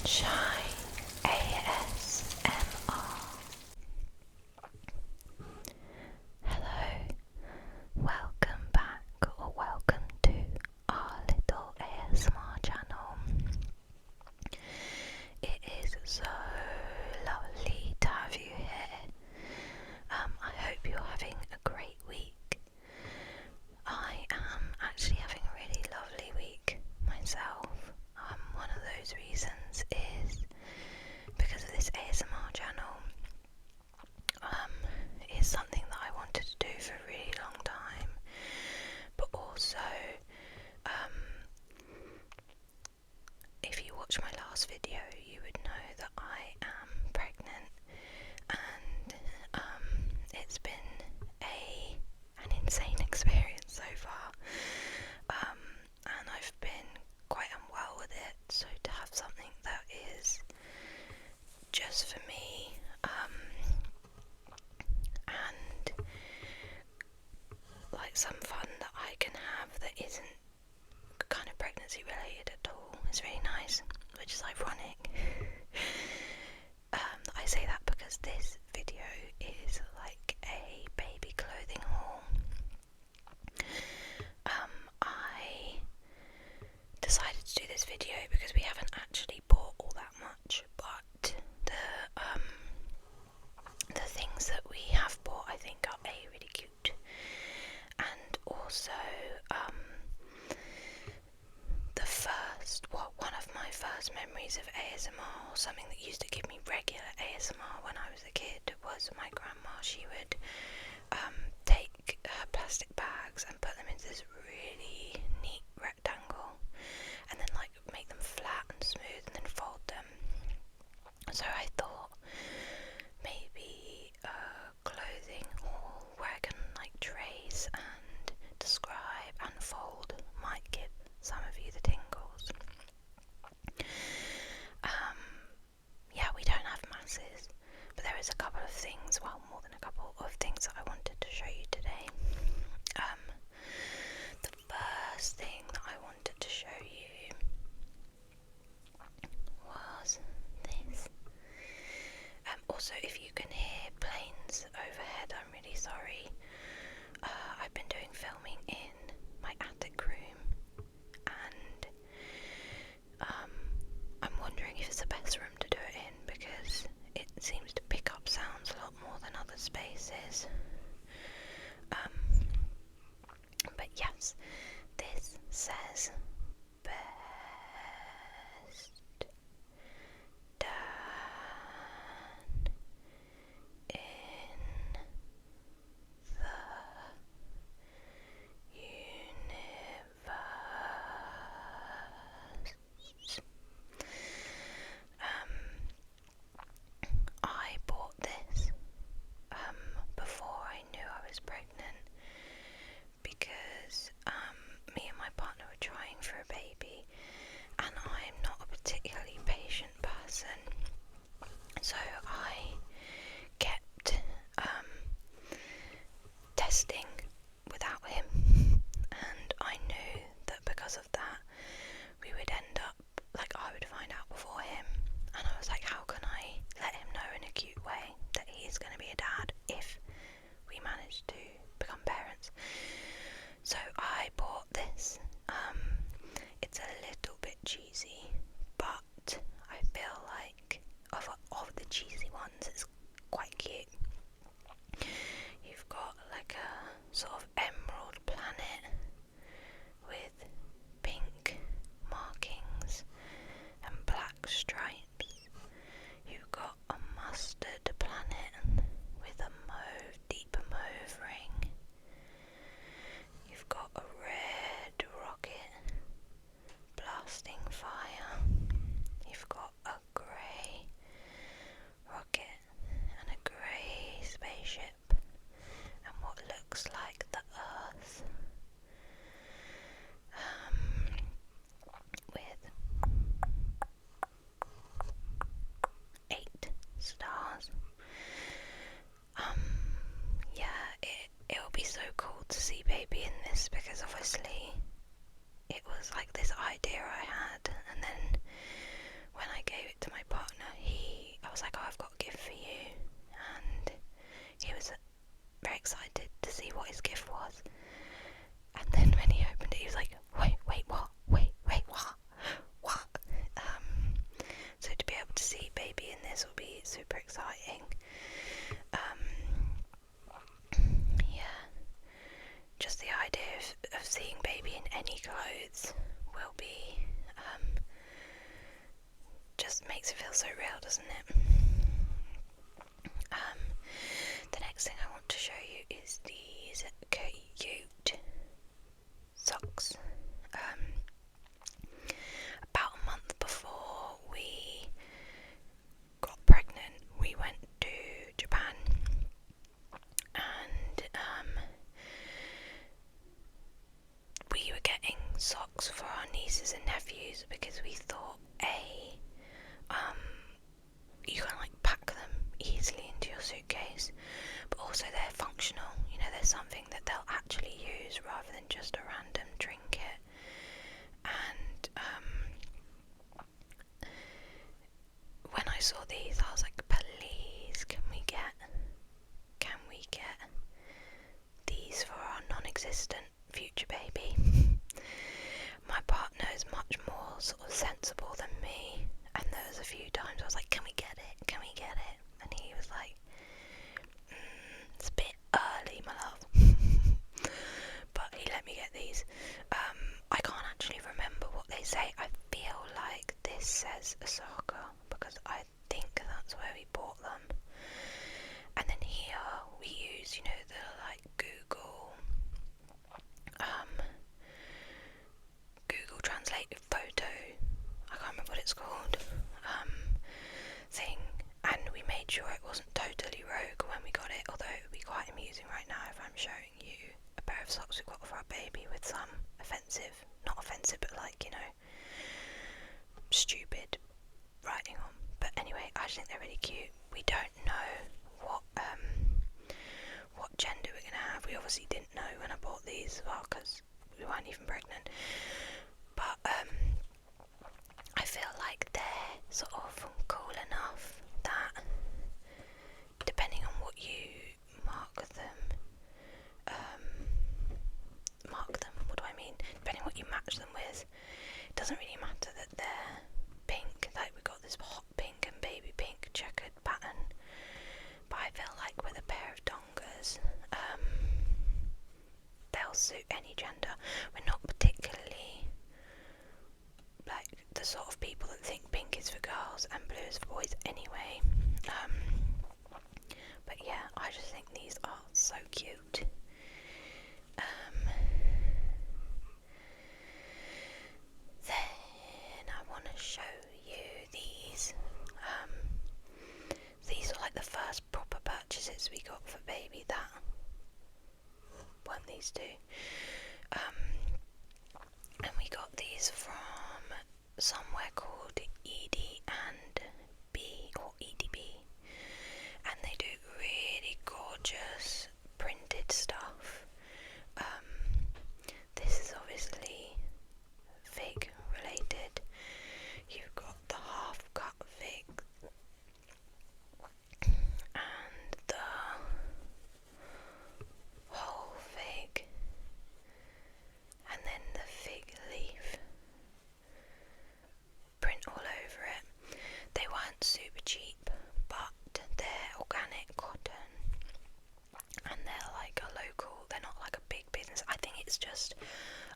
Sunshine ASMR. Hello, welcome back or welcome to our little ASMR channel. It is so lovely to have you here. I hope you're having a great week. I am actually having a really lovely week myself. One of those reasons is because of this ASMR channel. It's something that I wanted to do for a really long time, but also if you watch my last video you would know that I am pregnant, and it's been an insane experience so far, and I've been quite unwell with it, so to have something that is just for me and like some fun that I can have that isn't kind of pregnancy related at all is really nice, which is ironic. I say that because this video is like a baby clothing haul. I decided to do this video because we haven't actually bought all that much, but the things that we have bought I think are really cute, and also one of my first memories of ASMR, or something that used to give me regular ASMR when I was a kid, was my grandma. She would take her plastic bags and put them into this really neat rectangle and then like make them flat and smooth and then fold them. So I thought maybe clothing haul where I can like trace and describe and fold might give some of you the tingles. Yeah, we don't have masses, but there is a couple of things, well, more than a couple of things that I wanted to show you today. The first thing that I wanted to show you was this. Also, if you can hear planes overhead, I'm really sorry. I've been doing filming in my attic room, and I'm wondering if it's the best room to do it in because it seems to pick up sounds a lot more than other spaces. But yes, this says best dad in the universe. I bought this before I knew I was pregnant because me and my partner were trying for a baby, and I'm not a particularly patient person, so I kept testing without him, and I knew that because of that we would end up, like, I would find out before him, and I was like, how can I let him know in a cute way that he's going to be a dad if we manage to become parents? So I bought this. It's a little bit cheesy, but I feel like of the cheesy ones it's quite cute. You've got like a sort of emerald planet with pink markings and black stripes. You've got a mustard planet with a deep mauve ring. You've got a red rocket blasting fire. You've got a grey rocket and a grey spaceship and what looks like the Earth, with 8 stars. Yeah, it'll be so cool to see baby in this because obviously it was like this idea I had, and then when I gave it just makes it feel so real, doesn't it? The next thing I want to show you is these cute socks. About a month before we got pregnant, we went to Japan, and we were getting socks for our nieces and nephews because we thought you can like pack them easily into your suitcase, but also they're functional. You know, there's something that they'll actually use rather than just a random trinket. And when I saw these, I was like, please, can we get these for our non-existent future baby? My partner is much more sort of sensible than me, and there was a few times I was like, can we get it? Can we get it? And he was like, it's a bit early, my love. But he let me get these. I can't actually remember what they say. I feel like this says Osaka because I think that's where we bought them. And then here we use, you know, the like Google Translate photo, I can't remember what it's called, thing, and we made sure it wasn't totally rogue when we got it, although it would be quite amusing right now if I'm showing you a pair of socks we got for our baby with some not offensive, but like, you know, stupid writing on. But anyway, I just think they're really cute. We don't know what gender we're gonna have. We obviously didn't know when I bought these as well because we weren't even pregnant. But I feel like they're sort of cool enough that depending on what you mark them, what do I mean? Depending on what you match them with, it doesn't really matter that they're pink. Like we got this hot pink and baby pink checkered pattern, but I feel like with a pair of dongas, they'll suit any gender. We're not particularly like the sort of people that think pink is for girls and blue is for boys anyway. But yeah, I just think these are so cute. Then I want to show you these. These are like the first proper purchases we got for baby. That weren't these two. And we got these from somewhere called ED and B, or EDB, and they do really gorgeous printed stuff. This is obviously fig related. You've got the half cut fig and the whole fig, and then the fig leaf print all over it. They weren't super cheap, but they're organic cotton, and they're like a local, they're not like a big business. I think it's just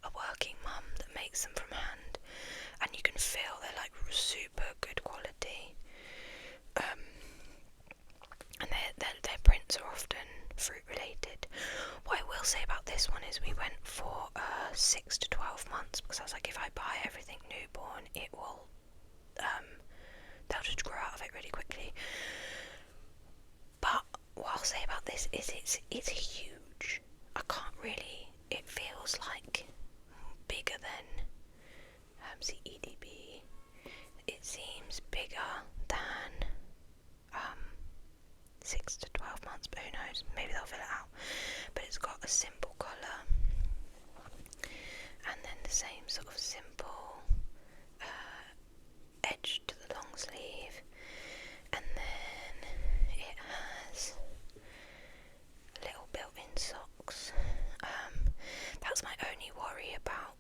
a working mum that makes them from hand, and you can feel they're like super good quality. And their prints are often fruit related. What I will say about this one is we went for 6 to 12 months because I was like, if I buy everything newborn, it will they'll just grow out of it really quickly. But what I'll say about this is it's huge. I can't really, it feels like bigger than CEDB. It seems bigger than 6 to 12 months, but who knows, maybe they'll fill it out. But it's got a simple collar, and then the same sort of simple edge to the long sleeve, and then it has little built-in socks. That's my only worry about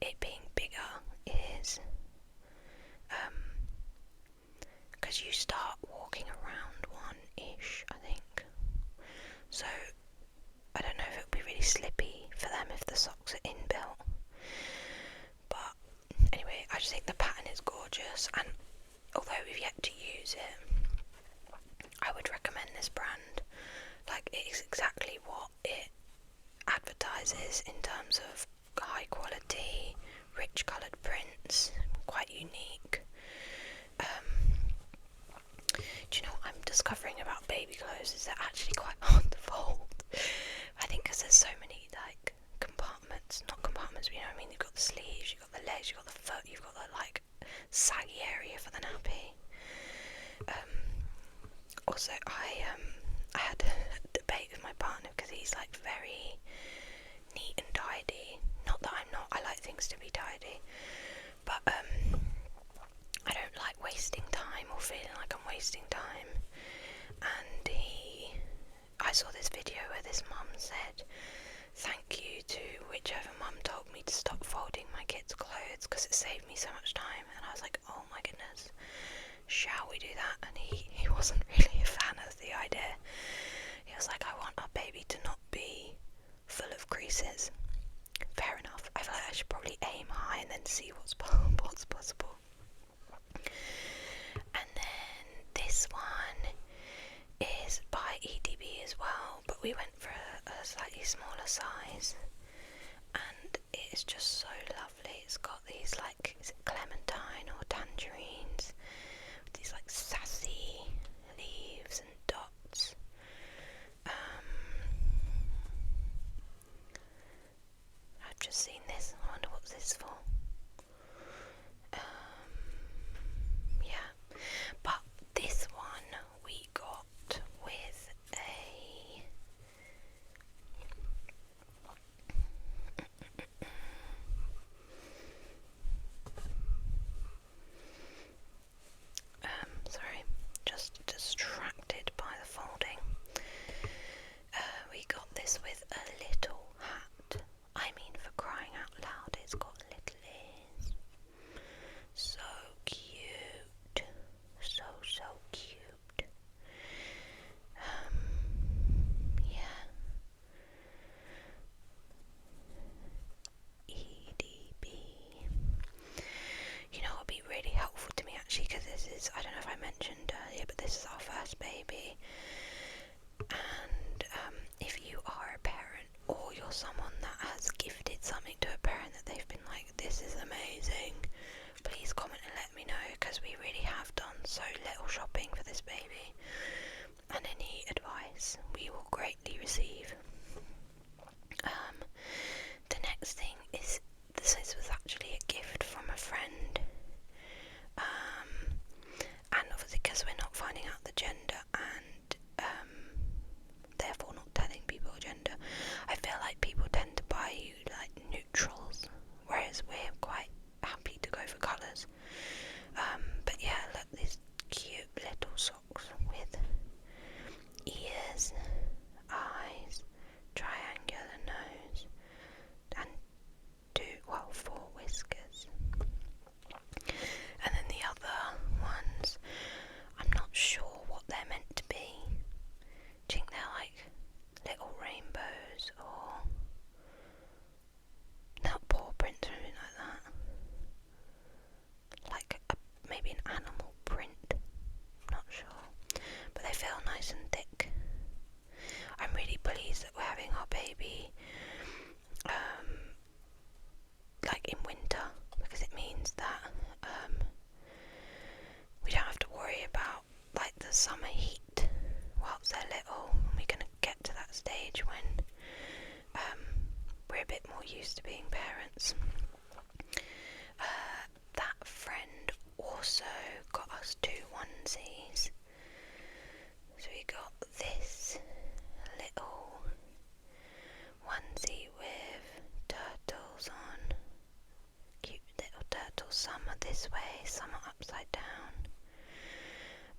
it being bigger, is because you start walking around one-ish, I think. So I don't know if it would be really slippy for them if the socks are inbuilt. But anyway, I just think the pattern is gorgeous, and although we've yet to use it, I would recommend this brand. Like, it is exactly what it advertises in terms of high quality, rich coloured prints, quite unique. Do you know what I'm discovering about baby clothes is they're actually quite hard to fold. I think because there's so many like compartments, not compartments, but you know what I mean, you've got the sleeves, you've got the legs, you've got the foot, you've got the like saggy area for the nappy. Also, I had a debate with my partner because he's like very neat and tidy. Not that I'm not, I like things to be tidy, but I don't like wasting time or feeling like I'm wasting time. And I saw this video where this mum said, thank you to whichever mum told me to stop folding my kids' clothes because it saved me so much time. And I was like, oh my goodness, shall we do that? And he wasn't really a fan of the idea. He was like, I want our baby to not be full of creases. Fair enough. I feel like I should probably aim high and then see what's possible. And then this one is by EDB as well, but we went for a slightly smaller size, and it is just so lovely. It's got these like, is it clementine or tangerines, with these like sassy leaves and dots. I've just seen this. I wonder what's this for. Yeah, but this one we got with a sorry, just distracted by the folding. We got this with a little hat. I mean, for crying out loud, it's got little ears. So cute. So cute. Yeah. EDB. You know what would be really helpful to me actually, because this is, I don't know if I mentioned earlier, but this is our first baby. And if you are a parent or you're someone that has gifted something to a parent that they've been like, this is amazing, please comment and let me know, because we really have done so little shopping for this baby, and any advice we will greatly receive. The next thing is, this was actually a gift from a friend, and obviously because we're not finding out the gender and therefore not telling people gender, I feel like people tend to buy you like neutrals, whereas we're quite happy to go for colours. But yeah, look, these cute little socks with ears, eyes, triangular nose, and 4 whiskers. And then the other ones, I'm not sure what they're meant to be. Do you think they're like little rainbows or not paw prints or anything like that? Like maybe an animal print, not sure. But they feel nice and thick. I'm really pleased that we're having our baby like in winter, because it means that we don't have to worry about like the summer heat whilst they're little. We're going to get to that stage when we're a bit more used to being parents. That friend also got us 2 onesies. So we got this little onesie with turtles on. Cute little turtles, some are this way, some are upside down.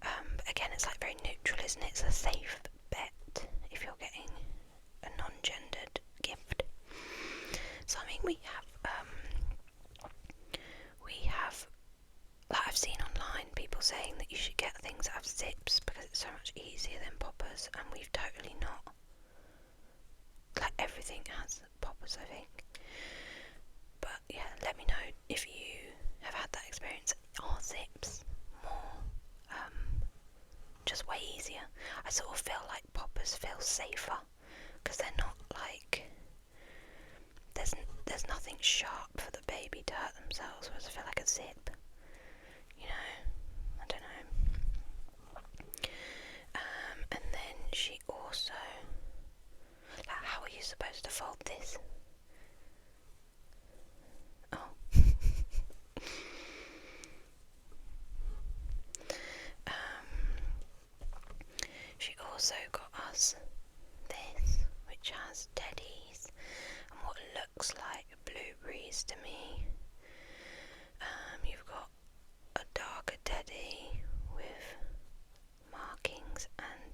But again, it's like very neutral, isn't it? It's a safe bet if you're getting a non-gendered gift. So I mean, we have like I've seen online people saying that you should get things that have zips because it's so much easier than poppers, and we've totally not. Like everything has poppers, I think. But yeah, let me know if you have had that experience. Are zips more I sort of feel like poppers feel safer because they're not like, there's nothing sharp for the baby to hurt themselves, whereas I feel like a zip, you know, I don't know. And then she also, like, how are you supposed to fold this? Oh. She also got us this, which has teddies and what looks like blueberries to me. You've got a darker teddy with markings and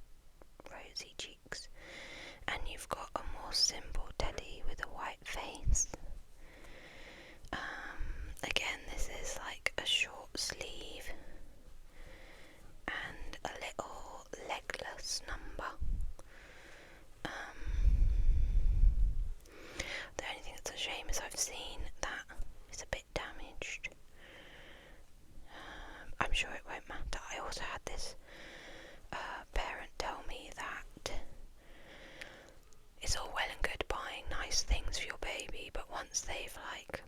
rosy cheeks, and you've got a more simple teddy with a white face. Again, this is like a short sleeve and a little legless number. The only thing that's a shame is I've seen that it's a bit damaged. I'm sure it won't matter. I also had this parent tell me that it's all well and good buying nice things for your baby, but once they've like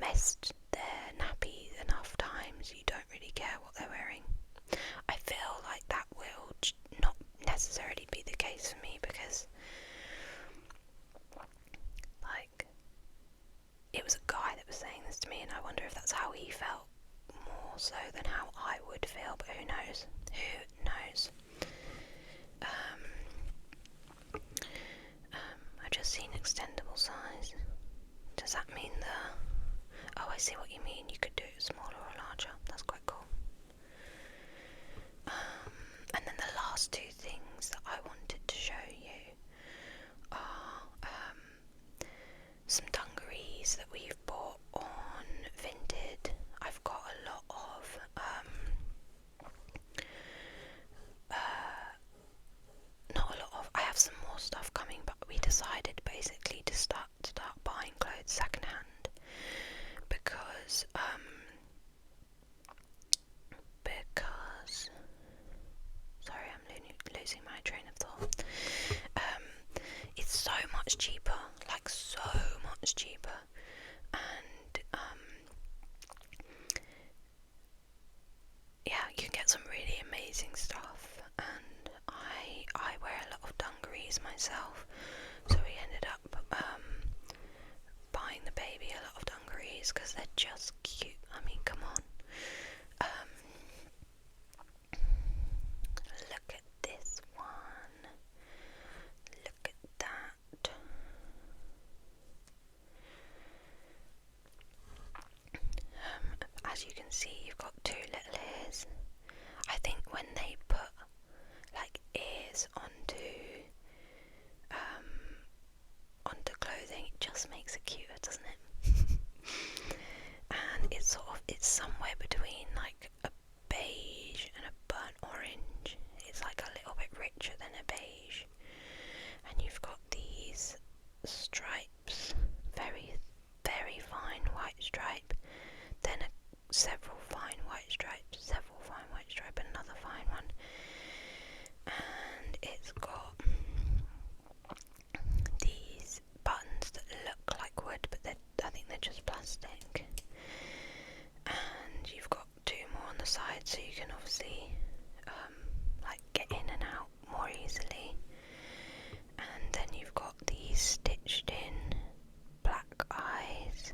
messed their nappy enough times, you don't really care what they're wearing. I feel like that will not necessarily be the case for me, because like, it was a guy that was saying this to me, and I wonder if that's how he felt more so than how I would feel, but who knows? Who knows? I've just seen extendable size. Does that mean oh, I see what you mean, you could do it smaller or larger. That's quite cool. And then the last two things that I wanted to show you are some dungarees that we've bought on Vinted. I've got a lot of not a lot of, I have some more stuff coming, but we decided basically to start buying clothes secondhand because sorry, I'm losing my train of thought. It's so much cheaper, like so much cheaper, and yeah, you can get some really amazing stuff. And I wear a lot of dungarees myself, so we ended up buying the baby a lot of dungarees because they're just cute. I mean, come on. Look at this one. Look at that. As you can see, you've got two little ears. I think when they put like ears onto clothing, it just makes it cuter, doesn't it? And it's somewhere between like a beige and a burnt orange. It's like a little bit richer than a beige. And you've got these stripes, very, very fine white stripe, then several fine white stripes, and another fine one. And it's got these buttons that look like wood, but I think they're just plastic. And you've got two more on the side, so you can obviously like get in and out more easily. And then you've got these stitched in black eyes,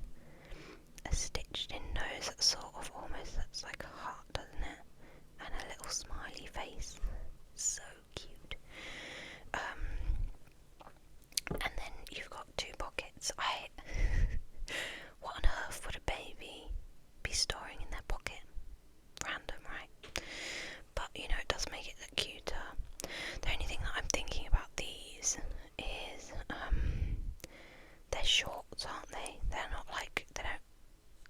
a stitched in nose that sort of almost looks like a heart, doesn't it? And a little smiley face. So cute. And then you've got two pockets. What on earth would a baby be storing in their pocket? Random, right? But you know, it does make it look cuter. The only thing that I'm thinking about these is they're shorts, aren't they? They're not like, they don't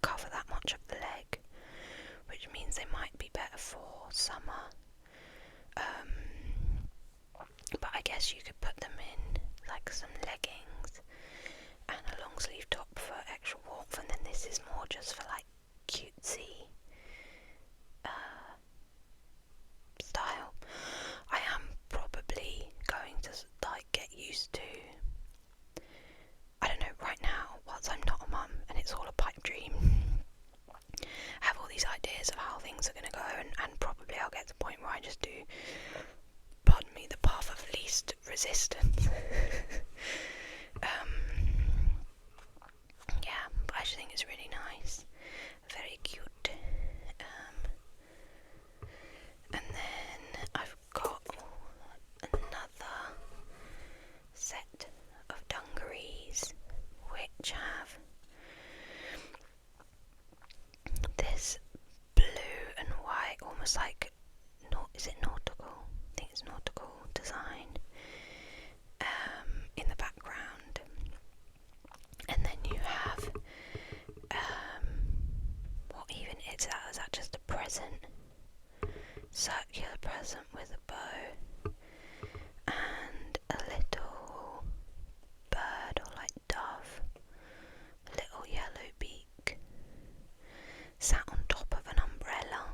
cover that much of the leg, which means they might be better for summer. But I guess you could put them in like some leggings and a long sleeve top for extra warmth, and then this is more just for like cutesy resistance. Yeah, but I just think it's really nice, very cute. And then I've got another set of dungarees which have this blue and white, almost like, is it nautical? I think it's nautical design in the background. And then you have what even is that? Is that just a present? Circular present with a bow and a little bird or like dove, a little yellow beak, sat on top of an umbrella.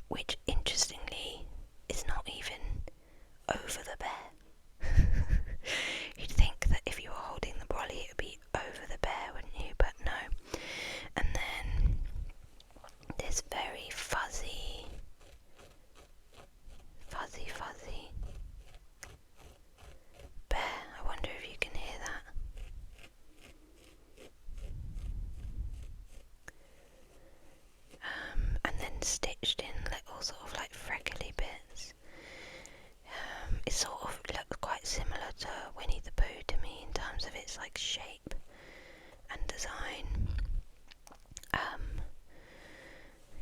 Which interestingly is not even over the bear. You'd think that if you were holding the brolly it would be over the bear, wouldn't you? But no. And then this very fuzzy bear. I wonder if you can hear that. And then stitched in little sort of like freckly bits. It sort of looks quite similar to Winnie the Pooh to me in terms of its like shape and design.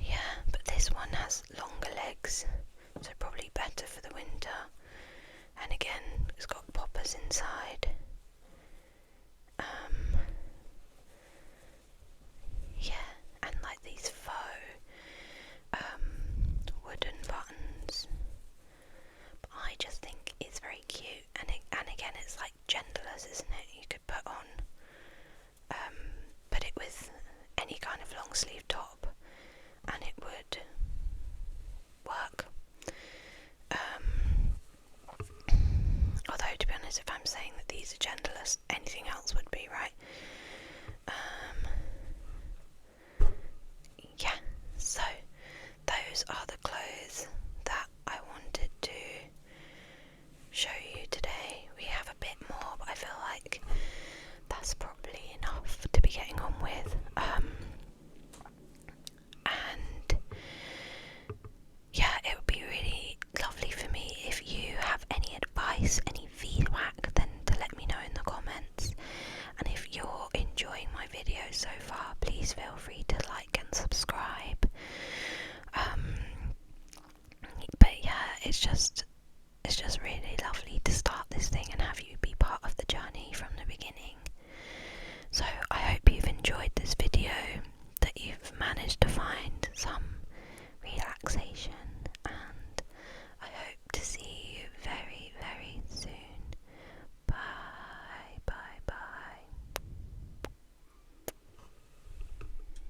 Yeah, but this one has longer legs, so probably better for the winter. And again, it's got poppers inside. Yeah, and like these faux wooden buttons. But I just think it's very cute, and again, it's like genderless, isn't it? You could put it with any kind of long sleeve top, and it would work. Although, to be honest, if I'm saying that these are genderless, anything else would be, right? Yeah, so those are the clothes that I wanted to show you today. We have a bit more, but I feel like that's probably enough to be getting on with. And yeah, it would be really lovely for me if you have any advice, any feedback, then to let me know in the comments. And if you're enjoying my videos so far, please feel free to like and subscribe. But yeah, it's just